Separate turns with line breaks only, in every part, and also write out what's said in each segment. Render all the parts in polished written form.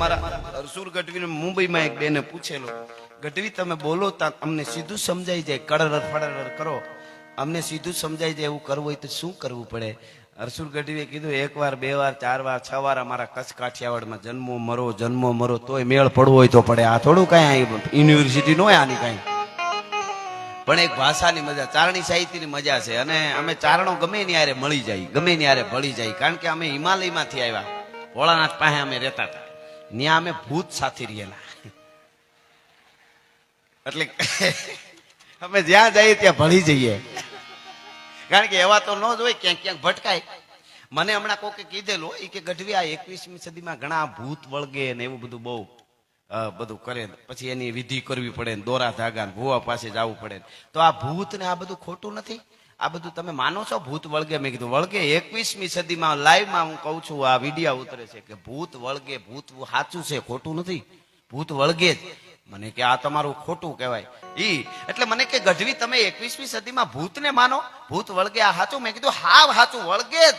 અમારા રસુલ ગઢવી મુંબઈમાં એક બેને પૂછેલું, ગઢવી તમે બોલો તા અમને સીધું સમજાઈ જાય, કડર ફડર કરો અમને સીધું સમજાઈ જાય, એવું કરવું હોય તો શું કરવું પડે? રસુલ ગઢવીએ કીધું, એક વાર, બે વાર, ચાર વાર, છ વાર અમારા કચ્છ કાઠિયાવાડમાં જન્મો મરો તોય મેળ પડવો હોય તો પડે. આ થોડું કઈ યુનિવર્સિટી નો આની કઈ, પણ એક ભાષાની મજા, ચારણી સાહિત્યની મજા છે. અને અમે ચારણો ગમે ની યારે મળી જાય, ગમે ની યારે ભળી જાય, કારણ કે અમે હિમાલયમાંથી આવ્યા, ભોળાનાથ પાસે અમે રહેતા હતા, ત્યાં અમે ભૂત સાથે રહેલા, એટલે અમે જ્યાં જઈએ ત્યાં ભળી જઈએ, કારણ કે એવા તો ન જ હોય, ક્યાંક ક્યાંક ભટકાય. મને હમણાં કોકે કીધેલું એ કે ગઢવી આ 21મી સદીમાં ઘણા ભૂત વળગે ને એવું બધું બહુ બધું કરે, પછી એની વિધિ કરવી પડે, દોરા ધાગા ભૂવા પાસે જવું પડે. તો આ ભૂત ને આ બધું ખોટું નથી? આ બધું તમે માનો છો ભૂત વળગે? મેં કીધું વળગે. 21મી સદીમાં લાઈવમાં હું કહું છું, આ વિડીયો ઉતરે છે કે ભૂત વળગે, ભૂત સાચું છે, ખોટું નથી, ભૂત વળગે જ. મને કે આ તમારું ખોટું કહેવાય. એટલે મને કે ગઢવી તમે 21મી સદીમાં ભૂતને માનો, ભૂત વળગે આ સાચું? મેં કીધું હા સાચું, વળગે જ.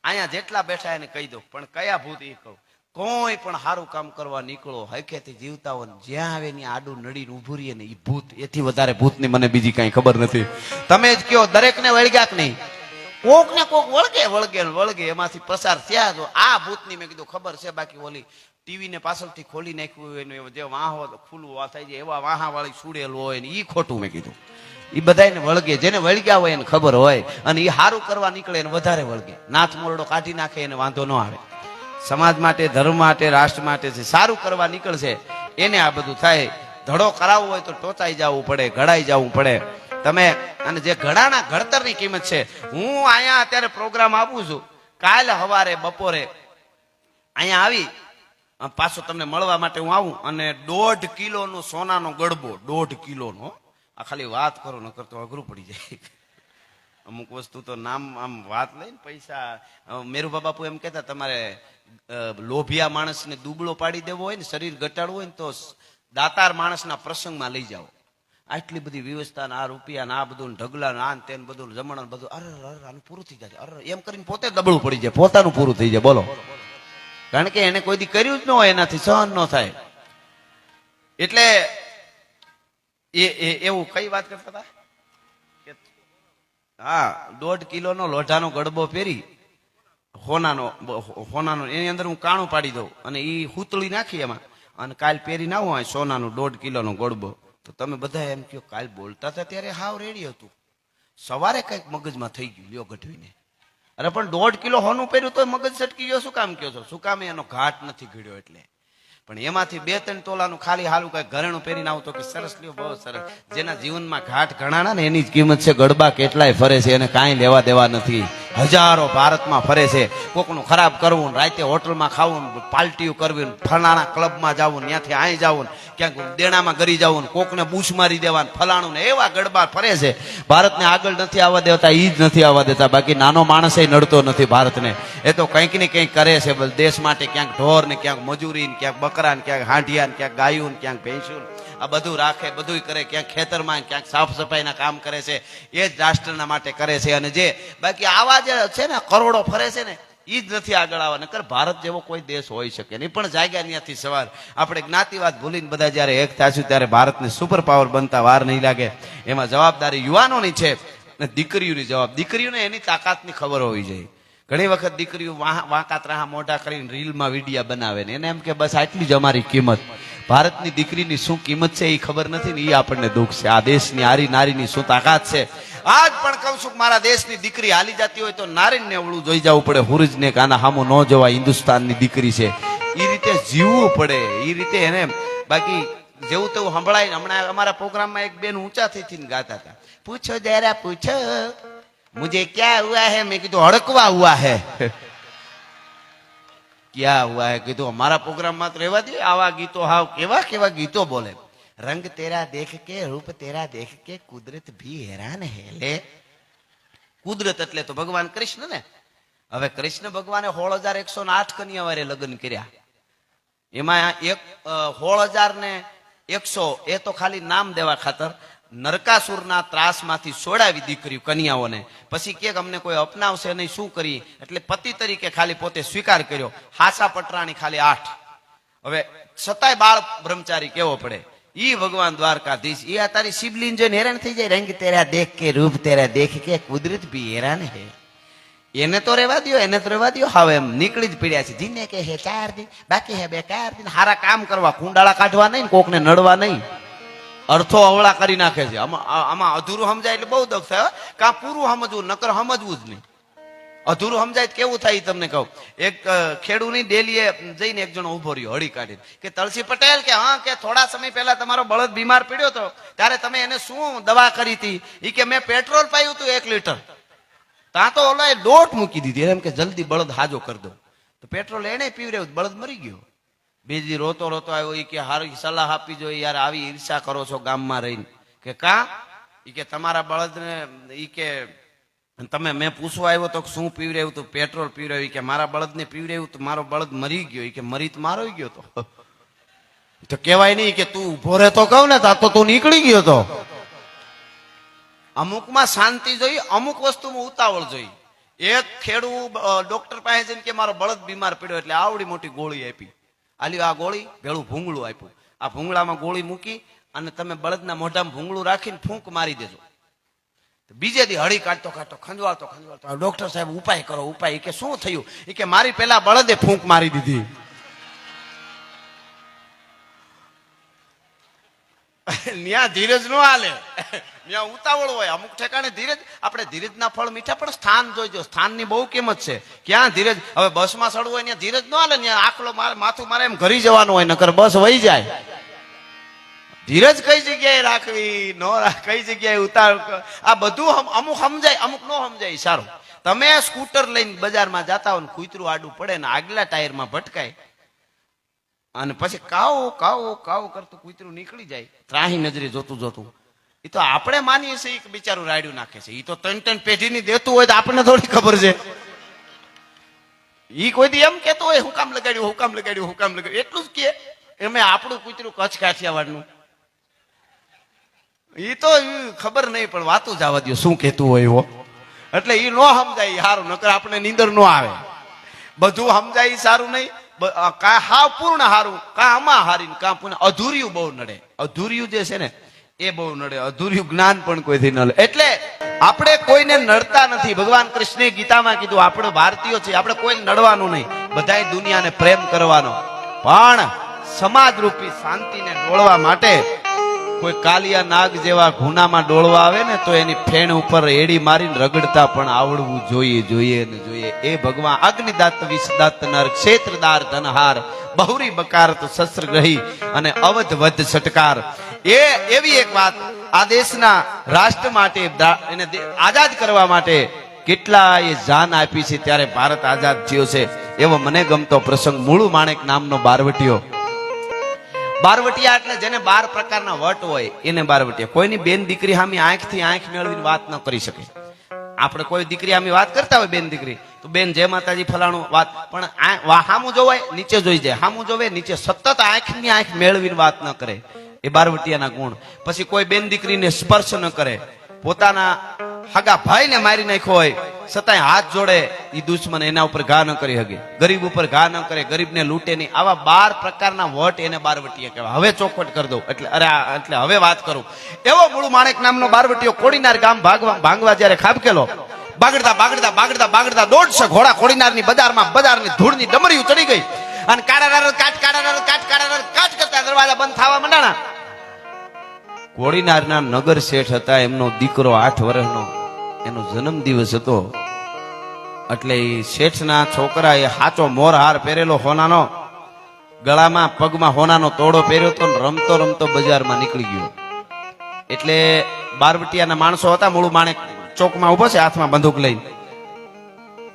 અહીંયા જેટલા બેઠા એને કહી દો, પણ કયા ભૂત એ કહું? કોઈ પણ સારું કામ કરવા નીકળો, હકેથી જીવતા હોય, જ્યાં આવે ને આડું નડીને ઉભું રહીએ ને એ ભૂત. એથી વધારે ભૂતની મને બીજી કઈ ખબર નથી. તમે જ કયો દરેક ને વળગ્યા કે નહીં? કોક ને કોક વળગે, એમાંથી પ્રસાર થયા. તો આ ભૂતની મેં કીધું ખબર છે. બાકી ઓલી ટીવી ને પાછળથી ખોલી નાખ્યું હોય, જે વાહો ખુલ્લું થાય છે એવા વાહા વાળી સુડેલું હોય ને એ ખોટું. મેં કીધું એ બધાને વળગે, જેને વળગ્યા હોય એને ખબર હોય, અને એ સારું કરવા નીકળે એને વધારે વળગે. નાથ મોરડો કાઢી નાખે એને વાંધો ન આવે. સમાજ માટે, ધર્મ માટે, રાષ્ટ્ર માટે છે, સારું કરવા નીકળશે એને આ બધું થાય. ધડો કરાવવો હોય તો ટોચાઈ જવું પડે, ઘડાઈ જવું પડે. તમે અને જે ઘડાના ઘડતરની કિંમત છે. હું અહીંયા અત્યારે પ્રોગ્રામ આપું છું, કાલે સવારે બપોરે અહીંયા આવી પાછો તમને મળવા માટે હું આવું, અને 1.5 કિલોનો સોનાનો ગડબો, 1.5 કિલોનો. આ ખાલી વાત કરો, ન કરતો અઘરું પડી જાય. અમુક વસ્તુ તો નામ આમ વાત લઈને પૈસા. મેરુભા બાપુ એમ કહેતા, તમારે લોભિયા માણસને દુબળો પાડી દેવો હોય ને, શરીર ઘટાડવું હોય ને, તો દાતાર માણસના પ્રસંગમાં લઈ જાઓ. આટલી બધી વ્યવસ્થા, આ રૂપિયા આ બધું ઢગલા ના તેન બધું જમણ બધું, અરે આનું પૂરું થઈ જાય, અરે એમ કરીને પોતે દબળું પડી જાય, પોતાનું પૂરું થઈ જાય. બોલો, કારણ કે એને કોઈ દી કર્યું જ ન હોય, એનાથી સહન ન થાય. એટલે એવું કઈ વાત કરતા હતા? હા, 1.5 કિલોનો લોઢાનો ગડબો પહેરી, હોનાનો એની અંદર હું કાણું પાડી દઉં અને એ હુતળી નાખી એમાં, અને કાલ પહેરી ના હોય સોનાનું 1.5 કિલોનો ગડબો. તો તમે બધા એમ કહો કાલ બોલતા હતા ત્યારે હાવ રેડી હતું, સવારે કઈક મગજમાં થઈ ગયું લ્યો ગઢવીને. અરે પણ 1.5 કિલો હોનું પહેર્યું તો મગજ સટકી ગયો. શું કામ કહો છો? શું કામ? એનો ઘાટ નથી ઘડ્યો એટલે. પણ એમાંથી 2-3 તોલાનું ખાલી હાલું કઈ ઘરેણું પહેરીને આવતો કે સરસ લ્યો, બહુ સરસ. જેના જીવનમાં ઘાટ ઘણાના ને એની જ કિંમત છે. ગડબા કેટલાય ફરે છે, એને કાંઈ લેવા દેવા નથી. હજારો ભારતમાં ફરે છે. કોકનું ખરાબ કરવું, રાતે હોટલમાં ખાવું, પાર્ટીઓ કરવી, ફલાણા ક્લબમાં જવું, ત્યાંથી અહીં જવું, ક્યાંક દેણામાં ગરી જવું, કોકને બૂસ મારી દેવાનું, ફલાણું ને એવા ગડબા ફરે છે. ભારતને આગળ નથી આવવા દેતા, ઈ જ નથી આવવા દેતા. બાકી નાનો માણસ નડતો નથી ભારતને. એ તો કંઈક ને કંઈક કરે છે દેશ માટે. ક્યાંક ઢોર ને ક્યાંક મજૂરી ને ક્યાંક બકરા ને ક્યાંક હાંડિયા ને ક્યાંક ગાયું ને ક્યાંક ભેંસું, આ બધું રાખે, બધું કરે. ક્યાંક ખેતરમાં ક્યાંક સાફ સફાઈના કામ કરે છે. એ જ રાષ્ટ્રના માટે કરે છે. અને જે બાકી આવા જે છે ને કરોડો ફરે છે ને, એ જ નથી આગળ આવવા. નકર ભારત જેવો કોઈ દેશ હોઈ શકે નહીં. પણ જાગ્યા ત્યાંથી સવાર આપણે જ્ઞાતિવાદ ભૂલીને બધા જયારે એક થશું ત્યારે ભારતને સુપર પાવર બનતા વાર નહીં લાગે. એમાં જવાબદારી યુવાનોની છે ને દીકરીઓની જવાબ. દીકરીઓને એની તાકાતની ખબર હોવી જોઈએ. ઘણી વખત દીકરીઓ વાંકા ત્રાહા મોઢા કરીને રીલમાં વિડીયા બનાવે ને એને એમ કે બસ આટલી જ અમારી કિંમત. ભારતની દીકરીની શું કિંમત છે એ ખબર નથી ને, એ આપણને દુઃખ છે. આ દેશની આરી નારીની શું તાકાત છે. આજ પણ કહું છું, મારા દેશની દીકરી હાલી જતી હોય તો નારીને અવળું જોઈ જવું પડે. હુરજને કાના હામું ન જોવા, હિન્દુસ્તાનની દીકરી છે એ રીતે જીવવું પડે, એ રીતે એને. બાકી જેવું તેવું સંભળાય. હમણાં અમારા પ્રોગ્રામમાં એક બેન ઊંચા થઈને ગાતા હતા, પૂછો જરા પૂછો मुझे क्या हुआ है. मैं कीधु हड़कवा हुआ है. क्या हुआ है कीधु हमारा प्रोग्राम मत रहवा दे. आवा गीतो हाव केवा केवा गीतो बोले. रंग तेरा देख के, रूप तेरा देख के कुदरत भी हैरान है. ले कुदरत એટલે તો ભગવાન કૃષ્ણ ને. હવે કૃષ્ણ ભગવાને 16,108 કન્યા વારે લગ્ન કર્યા. એમાં 16,100 એ તો ખાલી નામ દેવા ખાતર નરકાસુરના ત્રાસમાંથી છોડાવી દીકરીઓ કન્યાઓને. પછી કે અમને કોઈ અપનાવશે નહીં, શું કરી? એટલે પતિ તરીકે ખાલી પોતે સ્વીકાર કર્યો. હાસા પટરાણી ખાલી 8. હવે છતાંય બાળ બ્રહ્મચારી કેવો પડે. ઈ ભગવાન દ્વારકાધીશ ઈ આ તારી શિવલિંગ જોઈને હેરાન થઈ જાય. રંગ તેરા દેખ કે રૂપ તેરા દેખ કે કુદરત ભી હેરાન હે. એને તો રેવા દો, એને તો રેવા દો. હવે એમ નીકળી જ પડ્યા છે. જીને કે હે 4 દિન બાકી હે 4 દિન. હારા કામ કરવા, કુંડાળા કાઢવા નહીં, કોકને નડવા નહીં. અર્થો અવળા કરી નાખે છે. આમાં અધૂરું સમજાય એટલે બહુ દુઃખ થાય. કાં પૂરું સમજવું, નકર સમજવું જ નહીં. અધૂરું સમજાય કેવું થાય તમને કહું. એક ખેડૂની ડેલીએ જઈને એક જણો ઉભો રહ્યો હળી કાઢીને કે તલસી પટેલ કે હા કે થોડા સમય પહેલા તમારો બળદ બીમાર પડ્યો હતો ત્યારે તમે એને શું દવા કરી હતી? ઈ કે મેં પેટ્રોલ પાયું હતું 1 લીટર. ત્યાં તો ઓલાએ દોટ મૂકી દીધી એમ કે જલ્દી બળદ હાજો કરી દો. તો પેટ્રોલ એને પીવરાયું, બળદ મરી ગયો. બીજી રોતો રોતો આવ્યો. ઈ કે હારી સલાહ આપી જોઈએ યાર, આવી ઈર્ષા કરો છો ગામમાં રહીને. કે કા? ઈ કે તમારા બળદને ઈ કે તમે મેં પૂછવા આવ્યો તો શું પીવરાયું તું? પેટ્રોલ પીવરાયું. કે મારા બળદને પીવરાયું તો મારો બળદ મરી ગયો. ઈ કે મરી તો મારો ગયો તો કહેવાય નહીં કે તું ઉભો રહે તો કહું ને તો તું નીકળી ગયો તો. અમુકમાં શાંતિ જોઈએ, અમુક વસ્તુમાં ઉતાવળ જોઈએ. એક ખેડૂ ડોક્ટર પાસે જઈને કે મારો બળદ બીમાર પડ્યો એટલે આવડી મોટી ગોળી આપી. આલ્યો આ ગોળી ભેળું ભૂંગળું આપ્યું. આ ભૂંગળામાં ગોળી મૂકી અને તમે બળદના મોઢામાં ભૂંગળું રાખીને ફૂંક મારી દેજો. બીજે દી હળી કાઢતો કાઢતો ખંજવાળતો ડોક્ટર સાહેબ ઉપાય કરો ઉપાય. કે શું થયું? એ કે મારી પેલા બળદે ફૂંક મારી દીધી. ન્યા ધીરજ નો હાલે, ન્યા ઉતાવળ હોય. અમુક ઠેકાણે ધીરજ, આપણે ધીરજના ફળ મીઠા, પણ સ્થાન જોઈજો. સ્થાનની બહુ કિંમત છે. ક્યાં ધીરજ? હવે બસમાં ચડવું હોય ત્યાં ધીરજ ન હાલે. ત્યાં આખલો માથું મારે એમ ઘરી જવાનું હોય, નકર બસ વહી જાય. ધીરજ કઈ જગ્યાએ રાખવી, કઈ જગ્યાએ ઉતાર, આ બધું અમુક સમજાય, અમુક ન સમજાય. સારું, તમે સ્કૂટર લઈને બજારમાં જતા હો ને કૂતરું આડું પડે ને આગલા ટાયરમાં ભટકાય અને પછી કાવ કાવ કાવ કરતું કૂતરું નીકળી જાય ત્રાહી નજરે જોતું. એ તો આપણે માનીએ છીએ કે બિચારું રાડ્યું નાખે છે. એ તો 3 પેઢીની દેતું હોય તો આપણને થોડી ખબર છે. ઈ કોઈ દી એમ કેતો હોય હું કામ લગાડ્યું એટલું જ કે એમે આપણું કૂતરું કચ્છ કાઠિયાવાડનું. ઈ તો ખબર નહીં, પણ વાતું જવા દો શું કેતું હોય એવો. એટલે ઈ નો સમજાય સારું, નકર આપણે નીંદર નો આવે. બધું સમજાય સારું નહીં. કા હાવ પૂર્ણ હારું, કા આમાં હારી, કા પૂર્ણ અધૂર્યું બહુ નડે. અધૂર્યું જે છે ને એ બહુ નડે. અધૂર્યું જ્ઞાન પણ કોઈથી ન લે. એટલે આપણે કોઈને નડતા નથી. ભગવાન કૃષ્ણે ગીતામાં કીધું આપણે ભારતીયો છીએ, આપણે કોઈ નડવાનું નહીં, બધાય દુનિયાને પ્રેમ કરવાનો. પણ સમાજ રૂપી શાંતિને ડોળવા માટે કોઈ કાલિયા નાગ જેવા ગુનામાં ડોળવા આવે ને તો એની ફેણ ઉપર એડી મારીને રગડતા પણ આવડવું જોઈએ. એ ભગવાન અગ્નિદાત વિષદાત નર ક્ષેત્રદાર ધનહાર બહુરી બકારત શસ્ત્ર ગ્રહી અને અવધ વધ છટકાર. એ એવી એક વાત, આ દેશના રાષ્ટ્ર માટે, એને આઝાદ કરવા માટે કેટલાય જાન આપી છે, ત્યારે ભારત આઝાદ થયો છે. એવો મને ગમતો પ્રસંગ મૂળું માણેક નામનો બારવટીયો. બારવટિયા એટલે જેને 12 પ્રકારના વટ હોય એને બારવટિયા. કોઈની બેન દીકરી સામે આંખથી આંખ મેળવીને વાત ન કરી શકે. આપણે કોઈ દીકરી સામે વાત કરતા હોય બેન દીકરી તો બેન જય માતાજી ફલાણું વાત, પણ સામું જોવાય નીચે જોઈ જાય, સામું જોવે નીચે, સતત આંખની આંખ મેળવીને વાત ન કરે. એ બારવટિયાના ગુણ. પછી કોઈ બેન દીકરીને સ્પર્શ ન કરે. પોતાના હગા ભાઈને મારી નાખ્યો હોય છતાંય હાથ જોડે એ દુશ્મન એના ઉપર ઘા ન કરી શકે. ગરીબ ઉપર ઘા ન કરે, ગરીબને લૂંટે નહીં. આવા 12 પ્રકારના વટ એને બારવટીયા કહેવાય. હવે ચોખવટ કરી દઉં એટલે હવે વાત કરું. એવો મૂળ માણેક નામનો બારવટીયો કોડીનાર ગામ ભાંગવા જ્યારે ખાબકેલો, બાગડતા 150 ઘોડા કોડીનારની બજારની ધૂળની ડમરીઓ ચડી ગઈ અને કાટ કરતા દરવાજા બંધ થવા માંડ્યા. કોડીનારના નગર શેઠ હતા, એમનો દીકરો 8 વર્ષનો, એનો જન્મ દિવસ હતો. એટલે એ શેઠના છોકરા એ હાચો મોરહાર પહેરેલો હોનાનો, ગળામાં પગમાં હોનાનો તોડો પહેર્યો તો રમતો રમતો બજારમાં નીકળી ગયો. એટલે બારવટિયાના માણસો હતા, મૂળ માણેક ચોકમાં ઉભો છે હાથમાં બંદૂક લઈને,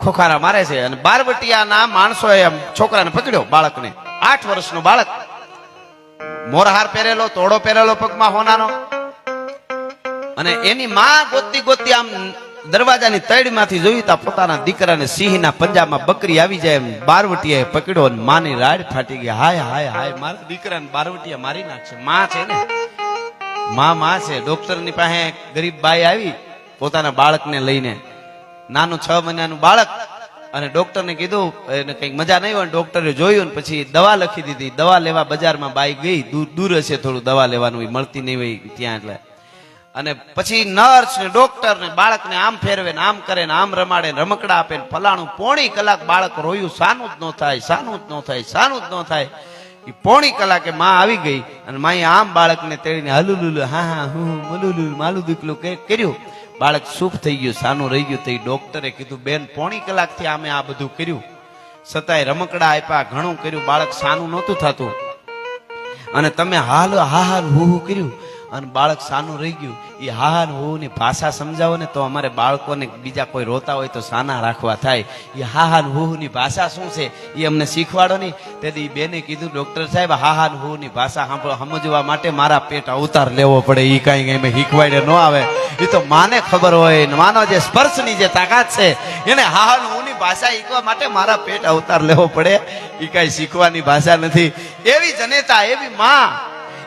ખોખારા મારે છે. અને બારવટિયાના માણસોએ છોકરાને પકડ્યો, બાળકને, 8 વર્ષનો બાળક, મોરહાર પહેરેલો, તોડો પહેરેલો પગમાં હોનાનો. અને એની માં ગોતતી આમ દરવાજાની તળમાંથી જોઈ તા પોતાના દીકરાને સિંહના પંજામાં બકરી આવી જાય એમ બારવટિયાએ પકડ્યો અને માની રાડ ફાટી ગઈ. હાય મારા દીકરાને બારવટિયા મારી નાખશે. માં છે ને, માં છે. ડોક્ટરની પાસે ગરીબ બાઈ આવી પોતાના બાળકને લઈને, નાનું 6 મહિનાનું બાળક, અને ડોક્ટરને કીધું એને કંઈક મજા નહીં હોય, ડોક્ટરે જોયું ને પછી દવા લખી દીધી. દવા લેવા બજારમાં બાઈ ગઈ, દૂર હશે થોડું દવા લેવાનું, મળતી નહીં હોય ત્યાં. એટલે અને પછી નર્સ ને ડોક્ટર ને બાળકને આમ ફેરવે ને આમ કરે ને આમ રમાડે ને રમકડા આપે ને ફલાણું. પોણી કલાક બાળક રોયું, સાનું જ ન થાય, સાનું જ ન થાય, સાનું જ ન થાય. એ પોણી કલાકે માં આવી ગઈ અને માએ આમ બાળકને તેડીને હલુલુલુ હા હા હું મલુલુલુ માલું દીકલું કર્યું. બાળક ચૂપ થઈ ગયું, સાનું રહી ગયું. તો એ ડોક્ટરે કીધું બેન પોણી કલાકથી અમે આ બધું કર્યું, છતાંય રમકડા આપ્યા, ઘણું કર્યું, બાળક સાનું નહોતું થતું, અને તમે હાલ હા હાલ હું કર્યું અને બાળક સાનું રહી ગયું. એ હા હું ની ભાષા સમજાવો ને તો અમારે બાળકોને બીજા કોઈ રોતા હોય તો સાના રાખવા થાય. એ હા હું ની ભાષા શું છે એ અમને શીખવાડો નહીં. તેથી બેને કીધું ડોક્ટર સાહેબ હા હું ની ભાષા સમજવા માટે મારા પેટ અવતાર લેવો પડે. એ કઈ એમ શીખવાડે ન આવે, એ તો માને ખબર હોય. માનો જે સ્પર્શની જે તાકાત છે એને હા હું ની ભાષા શીખવા માટે મારા પેટ અવતાર લેવો પડે. એ કઈ શીખવાની ભાષા નથી. એવી જનેતા, એવી માં.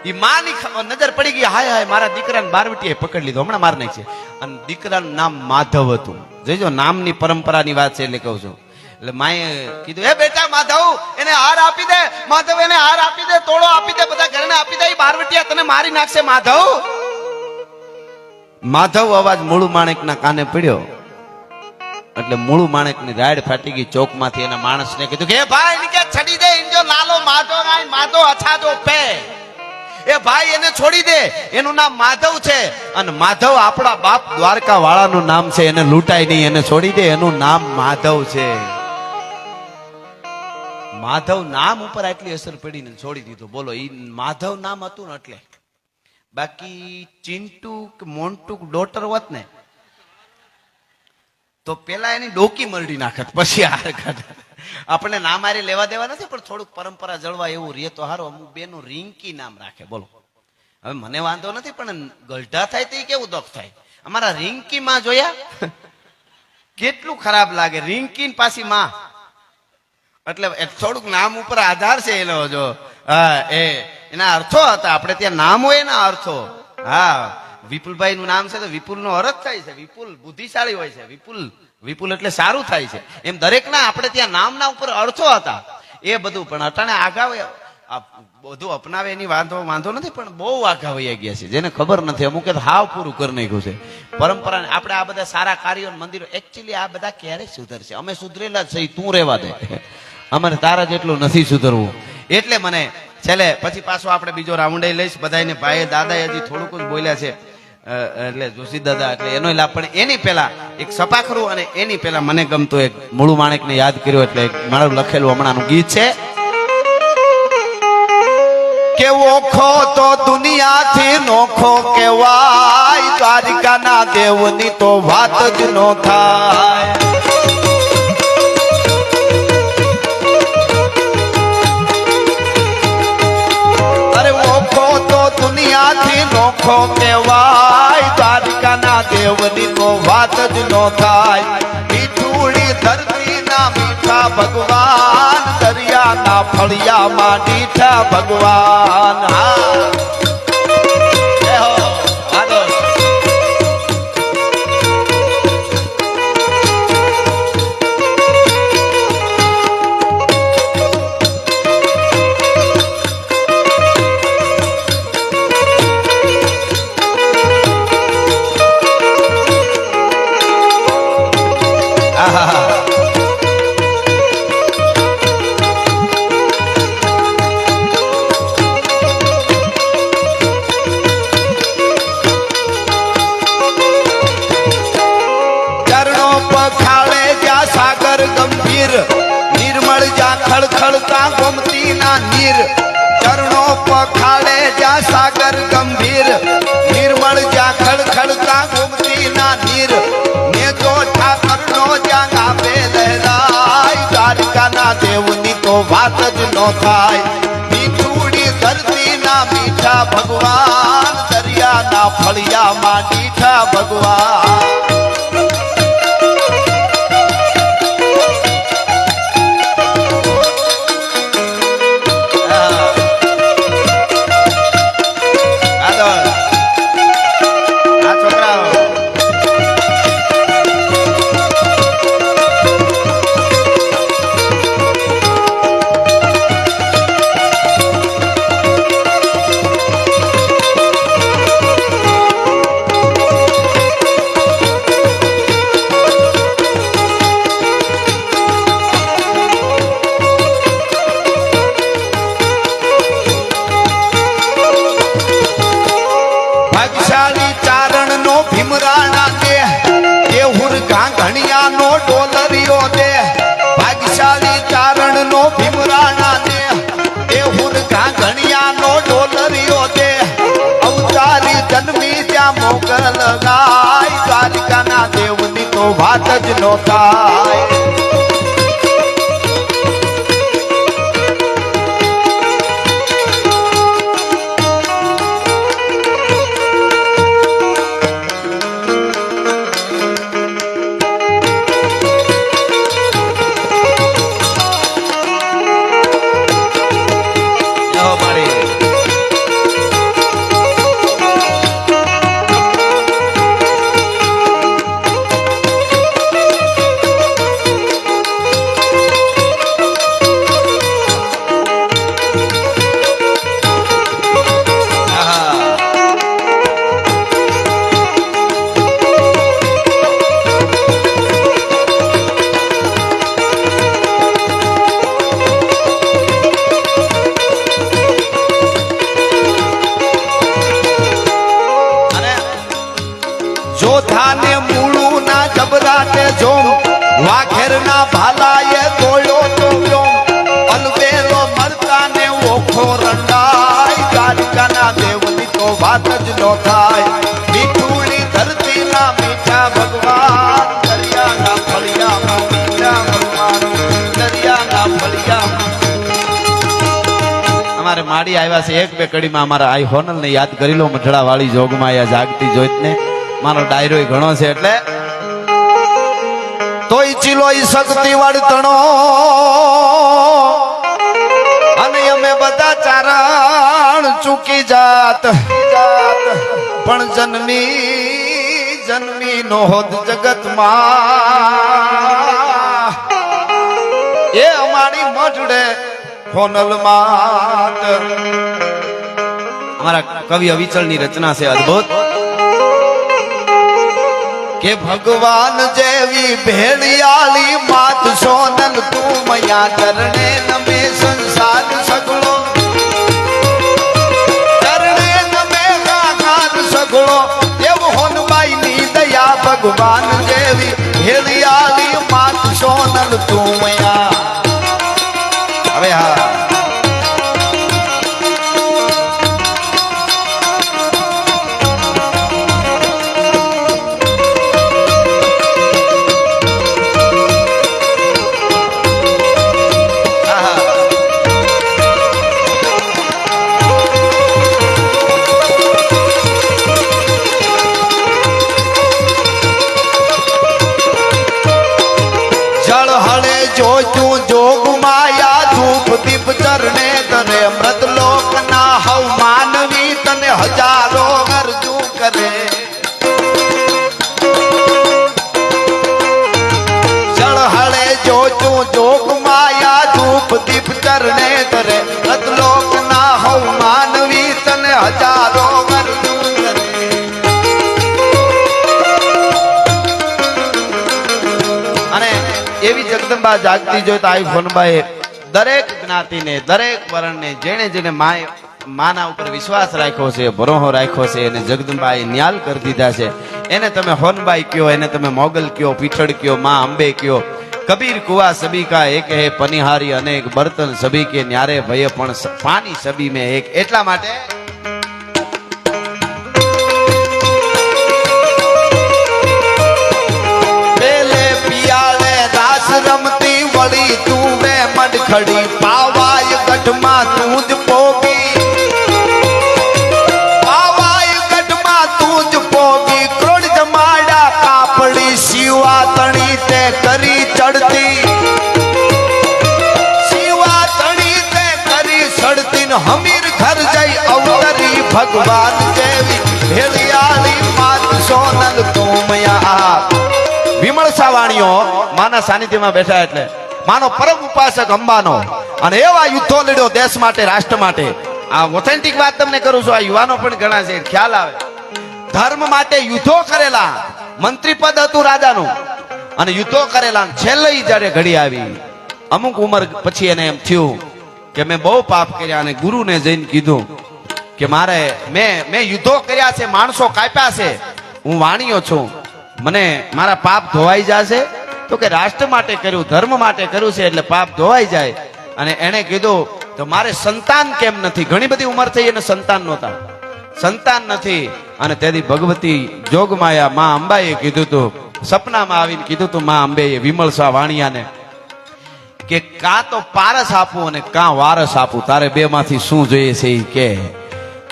એ માની નજર પડી ગઈ, હાય હાય મારા દીકરાને બારવટીએ પકડી લીધો, હમણાં માર નાખશે. અને દીકરાનું નામ માધવ હતું. જોઈજો નામની પરંપરાની વાત છે એટલે કહું છું. એટલે માએ કીધું એ બેટા માધવ એને હાર આપી દે, માધવ એને હાર આપી દે, તોડો આપી દે, બધા ઘરને આપી દે, બારવટીયા તને મારી નાખશે માધવ. માધવ અવાજ મૂળું માણેકના કાને પડ્યો એટલે મૂળું માણેકની રાડ ફાટી ગઈ. ચોકમાંથી એના માણસને કીધું કે ભાઈ એને કે છડી દે, ઇનજો નાલો માધવ નાય, માધવ અછાદો પે. એ ભાઈ એને છોડી દે, એનું નામ માધવ છે અને માધવ આપણા બાપ દ્વારકા વાળાનું નામ છે, એને લૂંટાય નહીં, એને છોડી દે, એનું નામ માધવ છે. માધવ નામ ઉપર આટલી અસર પડીને છોડી દીધું. બોલો, ઈ માધવ નામ હતું ને એટલે. બાકી ચિંટુ કે મોન્ટુ ડોટર હોત ને તો પેલા એની ડોકી મરડી નાખત, પછી હાર કાઢ. આપણે નામ હારે લેવા દેવા નથી, પણ થોડુંક પરંપરા જળવા એવું રે તો હારો. અમુક બેનું રિંકી નામ રાખે. બોલો, હવે મને વાંધો નથી, પણ ગલઢા થાય તો કેવું દુઃખ થાય. અમારા રિંકી માં જોયા, કેટલું ખરાબ લાગે. રિંકી પાછી માં, એટલે થોડુંક નામ ઉપર આધાર છે એનો. જો હા, એના અર્થો હતા. આપણે ત્યાં નામ હોય એના અર્થો. હા, વિપુલભાઈ નું નામ છે તો વિપુલ નો અર્થ થાય છે. વિપુલ બુદ્ધિશાળી હોય છે. વિપુલ એટલે સારું થાય છે. એમ દરેક ના આપણે ત્યાં નામના ઉપર અર્થો હતા. એ બધું પણ અટાણે આઘા બધું અપનાવે એની વાંધો નથી, પણ બહુ આઘા વૈયા ગયા છે જેને ખબર નથી. અમુક હાવ પૂરું કરી નાખ્યું છે પરંપરા. આપણે આ બધા સારા કાર્યો મંદિરો, એકચ્યુઅલી આ બધા ક્યારે સુધરશે? અમે સુધરેલા જ છે, તું રહેવા દે. અમારે તારા જેટલું નથી સુધરવું. એટલે મને છેલ્લે પછી પાછો આપણે બીજો રાઉન્ડ લઈશ. બધાને ભાઈ દાદા હજી થોડુંક જ બોલ્યા છે, એટલે જોશી દાદા એટલે એનો લાભ. પણ એની પેલા એક સપાખરું અને એની પેલા મને ગમતું એક મૂળું માણેકને યાદ કર્યો એટલે મારું લખેલું હમણાંનું ગીત છે કે ઓખો તો દુનિયાથી નોખો કેવાય, દ્વારિકાના દેવની તો વાત જ નો થાય. દુનિયાથી નોખો કહેવાય, દ્વારિકાના દેવની તો વાત જ નો થાય. મીઠુડી ધરતીના મીઠા ભગવાન, દરિયાના ફળિયામાં મીઠા ભગવાન. નિર્મળ જ્યાં ખળખળતા ગોમતીના નીર, ચરણો પખાડે જ્યાં સાગર ગંભીર. નિર્મળ જ્યાં ખળખળતા ગોમતીના નીર, ને તો ઠાકરનો જ્યાં ગાવે લહેરાય, દ્વારિકાના દેવની તો વાત જ નો થાય. મીઠુડી ધરતીના મીઠા ભગવાન, દરિયાના ફળિયામાં મીઠા ભગવાન. નો ડોલરિયો દે ભાગ્યશાળી ચારણ નો ભીમરાણા દે એ હું ઘાઘણિયા નો ડોલરિયો દે અવતારી જન્મી ત્યાં મોગલ ગાય દ્વારિકાના દેવની તો વાત જ નો થાય જોધાને મૂળું ના જબરાટે જોમ વાઘેરના ભાલાએ ગોળ્યો તો વ્યોમ અલબેલો મળતાને ઓખો રંડાય દ્વારિકાના દેવની તો વાત જ નો થાય મીઠુડી ધરતીના મીઠા ભગવાન દરિયાના ફળિયામાં મીઠા ભગવાન દરિયાના ફળિયામાં અમારે માડી આવ્યા છે એક બે કડીમાં અમારા આઈ હોનલ ને યાદ કરી લો મઢડા વાળી જોગમાં જાગતી જોઈતને મારો ડાયરો ઘણો છે એટલે તોય ચીલો શક્તિ વર્તણો અને અમે બધા ચારણ ચૂકી જાત પણ જન્મી નો હોદ જગતમાં એ અમારી મઢડે હોનલ માત અમારા કવિ અવિચળની રચના છે અદ્ભુત કે ભગવાન જેવી ભેળિયાળી માત સોનલ તું મયા ચરણે નમે સંસાર સગળો ચરણે નમે ગાગાન સગળો એવ હોનબાઈ ની દયા ભગવાન જેવી ભેળિયાળી માત સોનલ તું મયા હવે હા જોગ માયા ધૂપ દીપ ચરણે તને મૃત લોક ના હવ માનવી તને હજારો અરજુ કરે ચળહળે જોચું જોગ માયા ધૂપ દીપ ચરણે તને મૃત લોક ના હવ માનવી તને હજારો અરજુ કરે અને એવી જગદંબા જાગતી જોઈ તો આઈ ફોનબાએ દરેક જ્ઞાતિને દરેક વર્ણને જેને જેને માના ઉપર વિશ્વાસ રાખ્યો છે ભરોહો રાખ્યો છે એને જગદંબાએ ન્યાલ કરી દીધા છે એને તમે હોનબાઈ કયો એને તમે મોગલ કયો પીઠળ કયો માં અંબે કયો કબીર કુવા સબી કા એક હે પનિહારી અનેક બર્તન સબી કે ન્યારે ભય પણ પાણી સબી મેં એક એટલા માટે રમતી વળી તું વે મડખડી પાવાય ગઢમાં તું જ પોગી પાવાય ગઢમાં તું જ પોગી ક્રોડ જમાડા કાપડી શિવા તણી તે કરી ચડતી શિવા તણી તે કરી સડતી ને હમીર ઘર જઈ અવતરી ભગવાન જેવી ભેળિયાળી માત સોનલ તું મયા વિમળ સાવાણીઓ માના સાનિધ્યમાં બેઠા એટલે માનો પરમ ઉપાસક અંબાનો અને એવા યુદ્ધો લડ્યો દેશ માટે રાષ્ટ્ર માટે આ ઓથેન્ટિક વાત તમને કરું છું આ યુવાનો પણ ઘણા છે ખ્યાલ આવે ધર્મ માટે યુદ્ધો કરેલા મંત્રી પદ હતું રાજાનું અને યુદ્ધો કરેલા છેલ્લે જ્યારે ઘડી આવી અમુક ઉંમર પછી એને એમ થયું કે મેં બહુ પાપ કર્યા અને ગુરુને જઈને કીધું કે મારે મેં યુદ્ધો કર્યા છે માણસો કાપ્યા છે હું વાણિયો છું મને મારા પાપ ધોવાઈ જશે તો કે રાષ્ટ્ર માટે કર્યું, ધર્મ માટે કર્યું છે એટલે પાપ ધોવાઈ જાય. અને એને કીધું તો મારે સંતાન કેમ નથી? ઘણી બધી ઉંમર થઈ અને સંતાન નહોતા, સંતાન નથી. અને તેથી ભગવતી જોગમાયા માં અંબાએ કીધું તું, સપનામાં આવીને કીધું તું માં અંબે વિમળ શાહ વાણિયાને કે કાં તો પારસ આપું અને કાં વારસ આપું, તારે બે માંથી શું જોઈએ છે એ કે.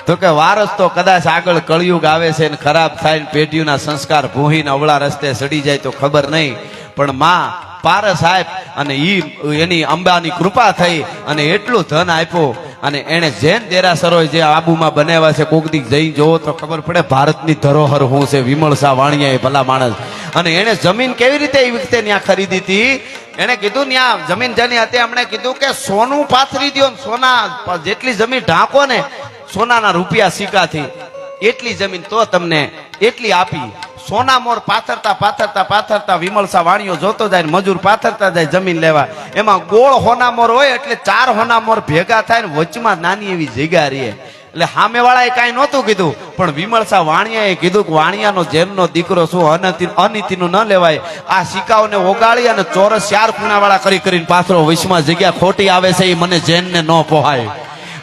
તો કે વારસ તો કદાચ આગળ કળિયુગ આવે છે ને ખરાબ થાય ને પેઢીઓના સંસ્કાર ભૂહીને અવળા રસ્તે સડી જાય તો ખબર નહીં, પણ માં પારસ આપ. અને એની અંબાની કૃપા થઈ અને એટલું ધન આપ્યું. અને એને જૈન દેરાસરો જે આબુમાં બનાવ્યા છે, કોક દી જઈ જોવો તો ખબર પડે ભારતની ધરોહર શું છે. વિમળ શાહ વાણિયા ભલા માણસ. અને એને જમીન કેવી રીતે એ વખતે ત્યાં ખરીદી હતી? એને કીધું ત્યાં જમીન જેની હતી એમણે કીધું કે સોનું પાથરી દો, સોના જેટલી જમીન ઢાંકો ને સોનાના રૂપિયા સિક્કાથી એટલી જમીન તો તમને એટલી આપી. સોના મોર પાથરતા પાથરતા પાથરતા વિમળ શાહ વાણિયો જોતો જાય, મજૂર પાથરતા જાય જમીન લેવા. એમાં ગોળ હોનામોર હોય એટલે 4 હોનામોર ભેગા થાય ને વચમાં નાની એવી જગ્યા રહે. એટલે સામેવાળાએ કાંઈ નહોતું કીધું, પણ વિમળ શાહ વાણિયાએ કીધું કે વાણિયાનો જેમનો દીકરો શું અનીતિનું ન લેવાય. આ સિક્કાઓને ઓગાળી અને ચોરસ 4 ખૂણાવાળા કરી કરીને પાથરો, વચમાં જગ્યા ખોટી આવે છે એ મને જૈનને ન પોહાય.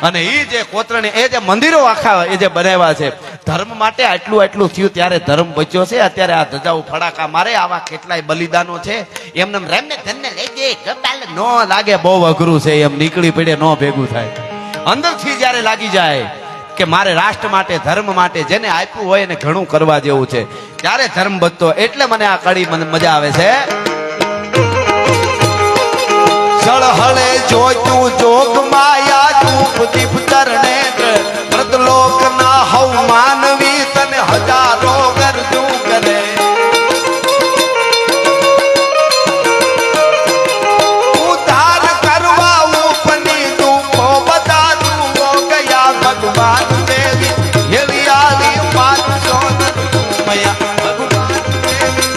અને એ જે કોતરણી, એ જે મંદિરો આખા એ જે બનાવ્યા છે ધર્મ માટે, આટલું થયું ત્યારે ધર્મ બચ્યો છે. અત્યારે આ ધજાઓ ફડાકા મારે, આવા કેટલાય બલિદાનો છે. એમને રેમને ધનને લઈ દે કપાલ નો લાગે, બહુ અઘરું છે. એમ નીકળી પડે ન ભેગું થાય. અંદરથી જ્યારે લાગી જાય કે મારે રાષ્ટ્ર માટે, ધર્મ માટે જેને આપ્યું હોય એને ઘણું કરવા જેવું છે, ત્યારે ધર્મ બચતો. એટલે મને આ કડી મને મજા આવે છે. સળહળે જોતું જોગ માયા ધૂપ દીપ તરણેત્ર, મૃતલોક ના હવ માનવી તને હજારો ગરજુ કરે. ઉદ્ધાર કરવા ઉપની દુઃખો બધા દુઃખો ગયા ભગવાન દેવી હેલિયાલી પાંચસો મયા ભગવાન દેવી.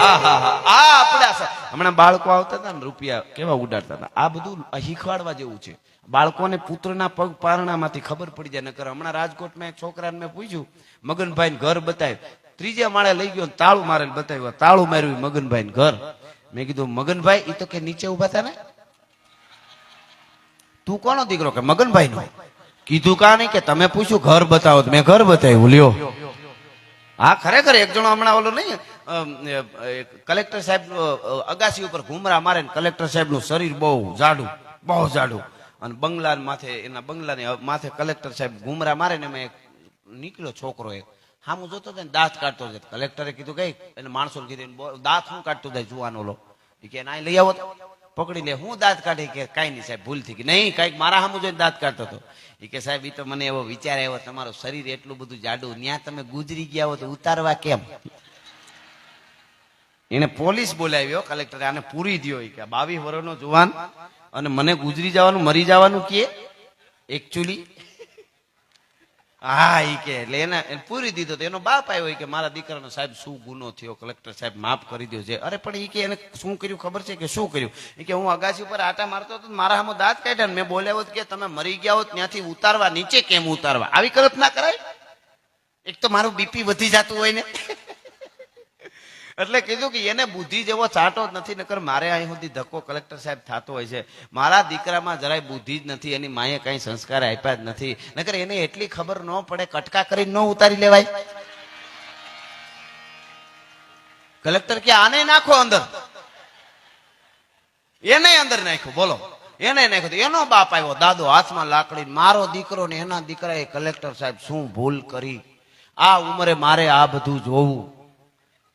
આહા આ આપણા હમણાં બાળકો આવતા હતા ને રૂપિયા કેવા ઉડાડતા હતા. આ બધું શીખવાડવા જેવું છે. બાળકોને પુત્રના પગ પારણામાંથી ખબર પડી જાય. નકર હમણાં રાજકોટમાં એક છોકરાને મેં પૂછ્યું, મગનભાઈ ઘર બતાવ્યું, 3જા માળે લઈ ગયો, તાળું મારેલ બતાવ્યું, તાળું માર્યું મગનભાઈ ઘર. મેં કીધું મગનભાઈ એ તો કે નીચે ઉભા હતા ને, તું કોનો દીકરો? કે મગનભાઈ નો. કીધું કા નહીં કે તમે પૂછ્યું ઘર બતાવો, મેં ઘર બતાવ્યું લ્યો. હા ખરેખર એક જણો હમણાં ઓલો નહીં કલેક્ટર સાહેબ અગાસી ઉપર ઘુમરા મારે, કલેક્ટર સાહેબ નું શરીર બહુ જાડું અને બંગલા માથે, એના બંગલાની માથે કલેક્ટર સાહેબ ઘુમરા મારે ને એમાં એક નીકળ્યો છોકરો, એક હામું જોતો જાય દાંત કાઢતો જાય. કલેક્ટરે કીધું કઈ એને માણસો કીધું દાંત શું કાઢતો જાય જુવાનો લો, કે ના લઈ આવો પકડી લે. હું દાંત કાઢી? કે કઈ નહીં સાહેબ ભૂલ થઈ ગઈ. નહીં કઈક મારા સામું જોઈને દાંત કાઢતો હતો. એ કે સાહેબ એ તો મને એવો વિચાર આવ્યો, તમારું શરીર એટલું બધું જાડું, ત્યાં તમે ગુજરી ગયા હો તો ઉતારવા કેમ? એને પોલીસ બોલાવ્યો કલેક્ટરે, આને પૂરી દો કે 22 વર્ષનો જુવાન અને મને ગુજરી જવાનું મરી જવાનું કે એકચ્યુઅલી. હા ઈ કે એટલે એને પૂરી દીધો. તો એનો બાપ આવ્યો કે મારા દીકરાનો સાહેબ શું ગુનો થયો, કલેક્ટર સાહેબ માફ કરી દો છે. અરે પણ એ કે એને શું કર્યું ખબર છે? કે શું કર્યું? એ કે હું અગાસી ઉપર આટા મારતો હતો, મારા સામે દાંત કાઢ્યા, મેં બોલાવ્યો કે તમે મરી ગયા હો ત્યાંથી ઉતારવા, નીચે કેમ ઉતારવા? આવી કલ્પના કરાય? એક તો મારું બીપી વધી જતું હોય ને. એટલે કીધું કે એને બુદ્ધિ જેવો ચાટો જ નથી, નકર મારે અહીં સુધી ધક્કો કલેક્ટર સાહેબ થતો હોય છે. મારા દીકરામાં જરાય બુદ્ધિ જ નથી, એની માએ કઈ સંસ્કાર આપ્યા જ નથી, નકર એને એટલી ખબર ન પડે કટકા કરીને ન ઉતારી લેવાય. કલેક્ટર કે આને નાખો અંદર, એને અંદર નાખ્યો. બોલો એને નાખ્યો. એનો બાપ આવ્યો દાદો હાથમાં લાકડી, મારો દીકરો ને એના દીકરાએ કલેક્ટર સાહેબ શું ભૂલ કરી, આ ઉંમરે મારે આ બધું જોવું.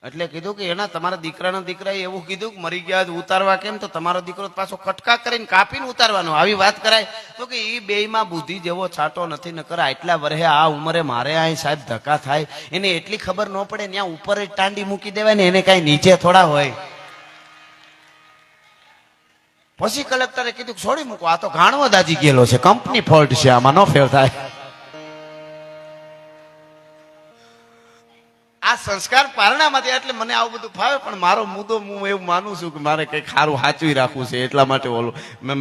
એટલે કીધું કે એના તમારા દીકરાના દીકરાએ એવું કીધું કે મરી ગયા ઉતારવા કેમ? તો તમારો દીકરો પાછો કટકા કરીને કાપીને ઉતારવાનો, આવી વાત કરાય? તો કે એ બેયમાં બુદ્ધિ જેવો છાંટો નથી, નકર આટલા વર્ષે આ ઉંમરે મારે અહીં સાહેબ ધક્કા થાય. એને એટલી ખબર ન પડે, ત્યાં ઉપર જ ટાંડી મૂકી દેવાય ને, એને કઈ નીચે થોડા હોય. પછી કલેક્ટરે કીધું છોડી મૂકો, આ તો ઘાણવો દાજી ગયેલો છે, કંપની ફોલ્ટ છે, આમાં નો ફેર થાય. આ સંસ્કાર પારણામાંથી એટલે મને આવું બધું ફાવે, પણ મારો મુદ્દો હું એવું માનું છું કે મારે કંઈક સારું સાચવી રાખવું છે, એટલા માટે ઓલું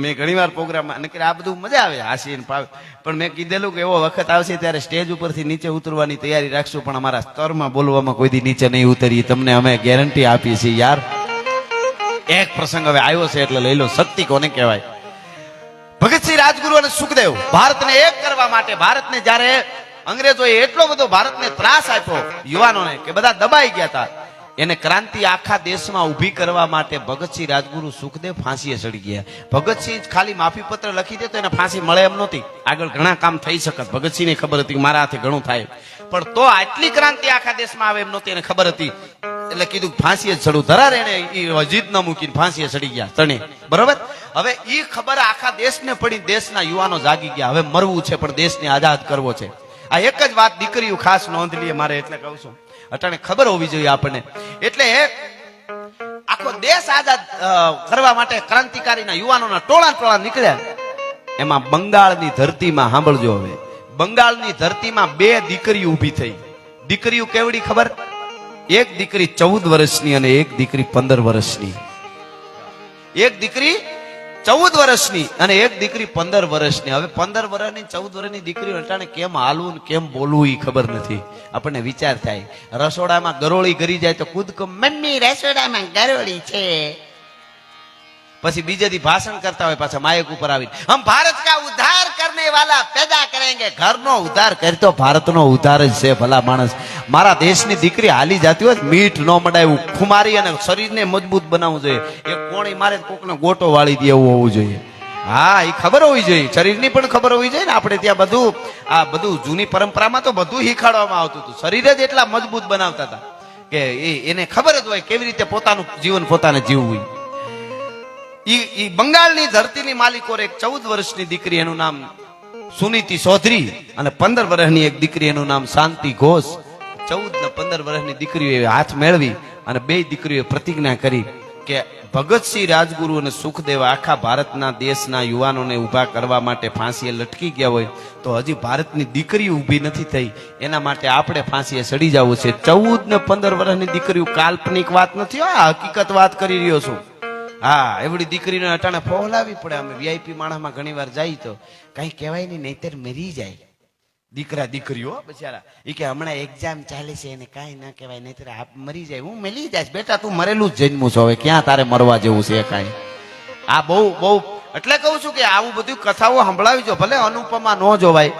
મેં ઘણી વાર પ્રોગ્રામમાં આ બધું મજા આવે હાસીને ફાવે, પણ મેં કીધેલું કે એવો વખત આવશે ત્યારે સ્ટેજ ઉપરથી નીચે ઉતરવાની તૈયારી રાખશું, પણ અમારા સ્તરમાં બોલવામાં કોઈ દી નીચે નહીં ઉતરીએ, તમને અમે ગેરંટી આપીએ છીએ યાર. એક પ્રસંગ હવે આવ્યો છે એટલે લઈ લો. શક્તિ કોને કહેવાય? ભગતસિંહ રાજગુરુ અને સુખદેવ ભારતને એક કરવા માટે, ભારતને જ્યારે અંગ્રેજોએ એટલો બધો ભારતને ત્રાસ આપ્યો યુવાનોને કે બધા દબાઈ ગયા હતા, એને ક્રાંતિ આખા દેશમાં ઊભી કરવા માટે ભગતસિંહ રાજગુરુ સુખદેવ ફાંસીએ ચડી ગયા. ભગતસિંહ ખાલી માફી પત્ર લખી દે તો એને ફાંસી મળે એમ નહોતી, આગળ ઘણા કામ થઈ શકત. ભગતસિંહને ખબર હતી કે મારા હાથે ઘણું થાય, પણ તો આટલી ક્રાંતિ આખા દેશમાં આવે એમ નહોતી એને ખબર હતી, એટલે કીધું ફાંસીએ ચડું. ધરાર એને જીદ ન મૂકીને ફાંસીએ ચડી ગયા તણે, બરોબર. હવે ઈ ખબર આખા દેશને પડી, દેશના યુવાનો જાગી ગયા, હવે મરવું છે પણ દેશને આઝાદ કરવો છે. આ એક જ વાત દીકરીઓ ખાસ નોંધ લે મારે, એટલે કહું છું અટાણે ખબર હોવી જોઈએ આપણને. એટલે આખો દેશ આઝાદ કરવા માટે ક્રાંતિકારીના યુવાનોના ટોળા નીકળ્યા. એમાં બંગાળની ધરતીમાં સાંભળજો, હવે બંગાળની ધરતીમાં 2 દીકરીઓ ઊભી થઈ. દીકરીઓ કેવડી ખબર? એક દીકરી 14 વર્ષની અને એક દીકરી 15 વર્ષની. એક દીકરી 14 વર્ષની અને એક દીકરી 15 વર્ષની. હવે 15 વર્ષની 14 વર્ષની દીકરી અટાણે કેમ હાલવું કેમ બોલવું એ ખબર નથી. આપણને વિચાર થાય, રસોડામાં ગરોળી ગરી જાય તો કૂદકો મમ્મી રસોડામાં ગરોળી છે, પછી બીજે દી ભાષણ કરતા હોય પાછા માયક ઉપર આવીને હમ ભારત કા ઉદ્ધાર કરને વાલા પેદા કરેંગે. ઘરનો ઉદ્ધાર કરતો ભારતનો ઉદ્ધાર જ છે ભલા માણસ. મારા દેશની દીકરી હાલી જાતી હોય મીઠ ન મડાયું, ખુમારી અને શરીરને મજબૂત બનાવવું જોઈએ. એ કોણી મારે કોકને ગોટો વાળી દે એવું હોવું જોઈએ. હા, એ ખબર હોવી જોઈએ, શરીરની પણ ખબર હોવી જોઈએ ને. આપણે ત્યાં બધું આ બધું જૂની પરંપરામાં તો બધું શીખાડવામાં આવતું હતું. શરીર જ એટલા મજબૂત બનાવતા હતા કે એને ખબર જ હોય કેવી રીતે પોતાનું જીવન પોતાને જીવવું. ઈ બંગાળની ધરતીની માલિકો એક 14 વર્ષની દીકરી, એનું નામ સુનીતિ ચૌધરી, અને 15 વર્ષની એક દીકરી, એનું નામ શાંતિ ઘોષ. 14 ને 15 વર્ષની દીકરીઓએ હાથ મેળવી અને 2 દીકરીઓએ પ્રતિજ્ઞા કરી કે ભગતસિંહ રાજગુરુ અને સુખદેવ આખા ભારતના દેશના યુવાનોને ઊભા કરવા માટે ફાંસીએ લટકી ગયા હોય તો હજી ભારતની દીકરીઓ ઊભી નથી થઈ, એના માટે આપણે ફાંસીએ ચડી જવું છે. 14 ને 15 વર્ષની દીકરીઓ કાલ્પનિક વાત નથી, હકીકત વાત કરી રહ્યો છું. હા, એવડી દીકરીને અટાણે ફોલાવી પડે. અમે વીઆઈપી માણસમાં ઘણી વાર જાય તો કઈ કહેવાય નહીં, નહીતર મરી જાય દીકરા દીકરીઓ બચારા. એ કે હમણાં એક્ઝામ ચાલે છે એને કાંઈ ના કહેવાય, નહીતર આપ મરી જાય. હું મરી જાય બેટા, તું મરેલું જ જન્મું છો, હવે ક્યાં તારે મરવા જેવું છે કાંઈ. આ બહુ એટલે કહું છું કે આવું બધું કથાઓ સંભળાવી જો, ભલે અનુપમા ન જોવાય.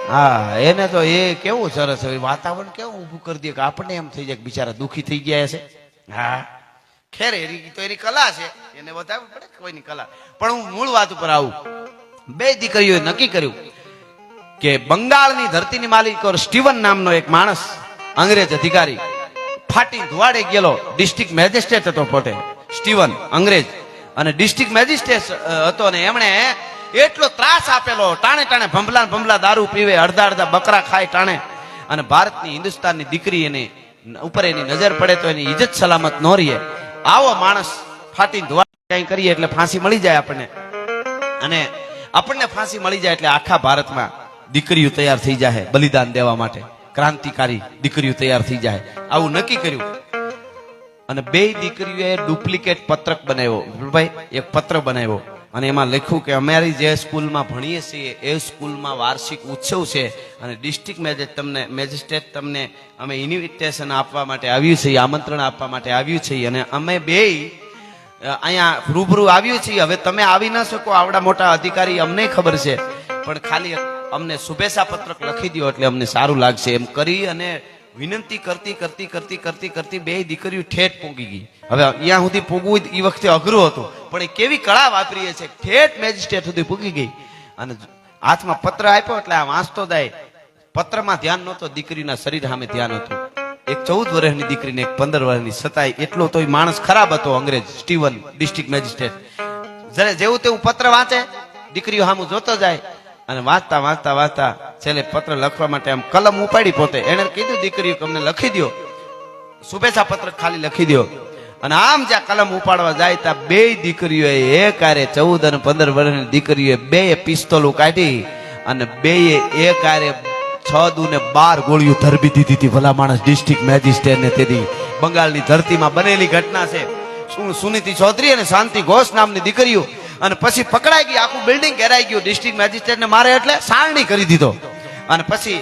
હા, એને તો એ કેવું સરસ વાતાવરણ કેવું ઊભું કરી દે કે આપણને એમ થઈ જાય કે બિચારા દુઃખી થઈ ગયા છે. હા, ખેર એની તો એની કલા છે, એને વધારવું પડે કોઈની કલા. પણ હું મૂળ વાત ઉપર આવું. 2 દીકરીઓએ નક્કી કર્યું કે બંગાળની ધરતીની માલિક સ્ટીવન નામનો એક માણસ, અંગ્રેજ અધિકારી, ફાટી ધુવાડે ગયેલો ડિસ્ટ્રિક્ટ મેજિસ્ટ્રેટ હતો પોતે. સ્ટીવન અંગ્રેજ અને ડિસ્ટ્રિક્ટ મેજિસ્ટ્રેટ હતો, અને એમણે એટલો ત્રાસ આપેલો, ટાણે ભંભલા દારૂ પીવે, અડધા બકરા ખાય ટાણે, અને ભારતની હિન્દુસ્તાનની દીકરી એની ઉપર એની નજર પડે તો એની ઇજ્જત સલામત ન રહે. આવો માણસ ફાટી ધુવાડે કઈ કરીએ એટલે ફાંસી મળી જાય આપણને, અને આપણને ફાંસી મળી જાય એટલે આખા ભારતમાં દીકરીઓ તૈયાર થઈ જાય બલિદાન દેવા માટે. ક્રાંતિકારી દીકરીઓ તૈયાર થઈ જાય, આવું નક્કી કર્યું. અને 2 દીકરીઓએ ડુપ્લિકેટ પત્રક બનાવ્યો. ભાઈ એક પત્ર બનાવ્યો અને એમાં લખ્યું કે અમારી જે સ્કૂલમાં ભણીએ છીએ એ સ્કૂલમાં વાર્ષિક ઉત્સવ છે અને ડિસ્ટ્રિક્ટ મેજિસ્ટ્રેટ તમને અમે ઇન્વિટેશન આપવા માટે આવ્યું છે, આમંત્રણ આપવા માટે આવ્યું છે, અને અમે 2 અહીંયા રૂબરૂ આવ્યું છીએ. હવે તમે આવી ન શકો, આવડા મોટા અધિકારી, અમને ખબર છે, પણ ખાલી અમને શુભેચ્છા પત્રક લખી દો એટલે અમને સારું લાગશે એમ કરી અને વિનંતી કરતી 2 દીકરીઓ ઠેઠ પહોંચી ગઈ. હવે અહીંયા સુધી પહોંચવું એ વખતે અઘરું હતું, પણ એ કેવી કળા વાપરીએ છે, ઠેઠ મેજિસ્ટ્રેટ સુધી પહોંચી ગઈ અને હાથમાં પત્ર આપ્યો એટલે આ વાંચતો જાય. પત્રમાં ધ્યાન નહોતો, દીકરીના શરીર સામે ધ્યાન હતું. એક 14 વર્ષની દીકરીને એક 15 વર્ષની, છતાંય એટલો તો માણસ ખરાબ હતો અંગ્રેજ સ્ટીવન ડિસ્ટ્રિક્ટ મેજિસ્ટ્રેટ. જ્યારે જેવું તેવું પત્ર વાંચે, દીકરીઓ સામું જોતો જાય અને વાંચતા છેલ્લે પત્ર લખવા માટે આમ કલમ ઉપાડી પોતે. એને કીધું દીકરીઓ અમને લખી દો, શુભેચ્છા પત્ર ખાલી લખી દો. અને આમ જ્યાં કલમ ઉપાડવા જાય ત્યાં 2 દીકરીઓએ એક આરે 14 અને 15 વર્ષની દીકરીઓએ 2 પિસ્તોલો કાઢી અને 2 એક આરે 6-12 ગોળીઓ ધરબી દીધી હતી ભલા માણસ ડિસ્ટ્રિક્ટ મેજિસ્ટ્રેટ ને. તેથી બંગાળની ધરતીમાં બનેલી ઘટના છે. સુનીતિ ચૌધરી અને શાંતિ ઘોષ નામની દીકરીઓ, અને પછી પકડાઈ ગઈ, આખું બિલ્ડિંગ ઘેરાઈ ગયું. ડિસ્ટ્રિક્ટ મેજિસ્ટ્રેટ ને મારે એટલે સારણી કરી દીધો. અને પછી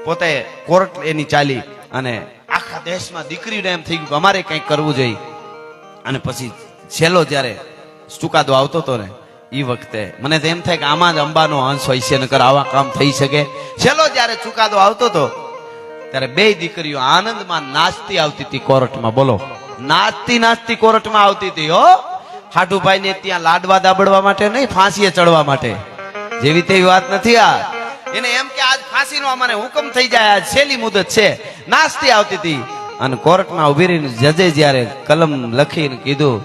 પોતે કોર્ટ એની ચાલી, અને આખા દેશમાં દીકરીને એમ થઈ ગયું કે અમારે કંઈક કરવું જોઈએ. અને પછી છેલ્લો જ્યારે ચુકાદો આવતો હતો ને એ વખતે મને તો એમ થાય કે આમાં જ અંબાનો અંશ હોય છે, નકર આવા કામ થઈ શકે. છેલ્લો જ્યારે ચુકાદો આવતો હતો ત્યારે બે દીકરીઓ આનંદમાં નાચતી આવતી હતી કોર્ટમાં. બોલો, નાચતી કોર્ટમાં આવતી હતી હો. હાડુભાઈ ને ત્યાં લાડવા દાબડવા માટે નહીં, ફાંસીએ ચડવા માટે. જેવી તેવી વાત નથી આ. એને એમ કે આજ ફાંસીનો અમારે હુકમ થઈ જાય, આજ છેલ્લી મુદત છે. નાચતી આવતી હતી. અને કોર્ટમાં ઉભી રહીને જજે જ્યારે કલમ લખીને કીધું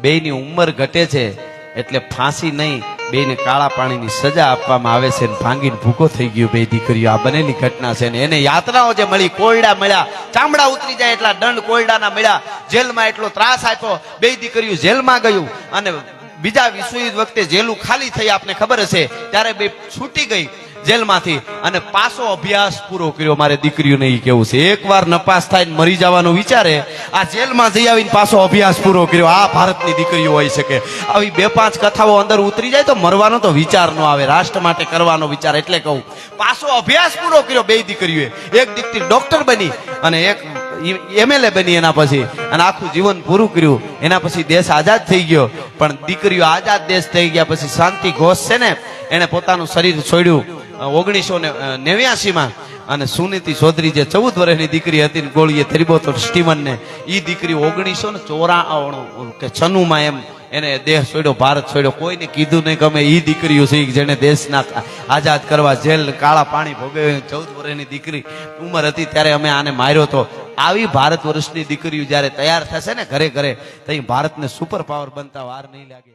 બેયની ઉંમર ઘટે છે એટલે ફાંસી નહીં, બેયને કાળા પાણીની સજા આપવામાં આવે છે. ભાંગીને ભૂકો થઈ ગયો બે દીકરીઓ. આ બનેલી ઘટના છે. ને એને યાતનાઓ જે મળી, કોયડા મળ્યા, ચામડા ઉતરી જાય એટલા દંડ કોયડાના મળ્યા, જેલમાં એટલો ત્રાસ આપ્યો. બે દીકરીઓ જેલમાં ગયું, અને બીજા વિશ્વયુદ્ધ વખતે જેલું ખાલી થઈ આપને ખબર હશે, ત્યારે બે છૂટી ગઈ જેલમાંથી અને પાછો અભ્યાસ પૂરો કર્યો. મારે દીકરીઓને એ કેવું છે, એકવાર નપાસ થાય મરી જવાનું વિચારે, આ જેલમાં જઈ આવીને પાછો અભ્યાસ પૂરો કર્યો. આ ભારતની દીકરીઓ હોઈ શકે. આવી 2-5 કથાઓ અંદર ઉતરી જાય તો મરવાનો તો વિચાર ન આવે, રાષ્ટ્ર માટે કરવાનો વિચાર. એટલે કહું, પાછો અભ્યાસ પૂરો કર્યો બે દીકરીઓએ. એક દીકરી ડોક્ટર બની અને એક MLA બની એના પછી, અને આખું જીવન પૂરું કર્યું. એના પછી દેશ આઝાદ થઈ ગયો. પણ દીકરીઓ આઝાદ દેશ થઈ ગયા પછી શાંતિ ઘોષ છે ને, એને પોતાનું શરીર છોડ્યું 1989માં. અને સુનીતિ ચૌધરી જે 14 વર્ષની દીકરી હતી ને ગોળીએ થરીબોતો સ્ટીવન ને, એ દીકરી 1994 એમ એને દેહ છોડ્યો, ભારત છોડ્યો. કોઈને કીધું નહીં કે અમે એ દીકરીઓ છે જેને દેશના આઝાદ કરવા જેલ કાળા પાણી ભોગવે. 14 વર્ષની દીકરી ઉંમર હતી ત્યારે અમે આને માર્યો તો. આવી ભારત વર્ષની દીકરીઓ જ્યારે તૈયાર થશે ને ઘરે ઘરે, તો ભારતને સુપર પાવર બનતા વાર નહીં લાગે.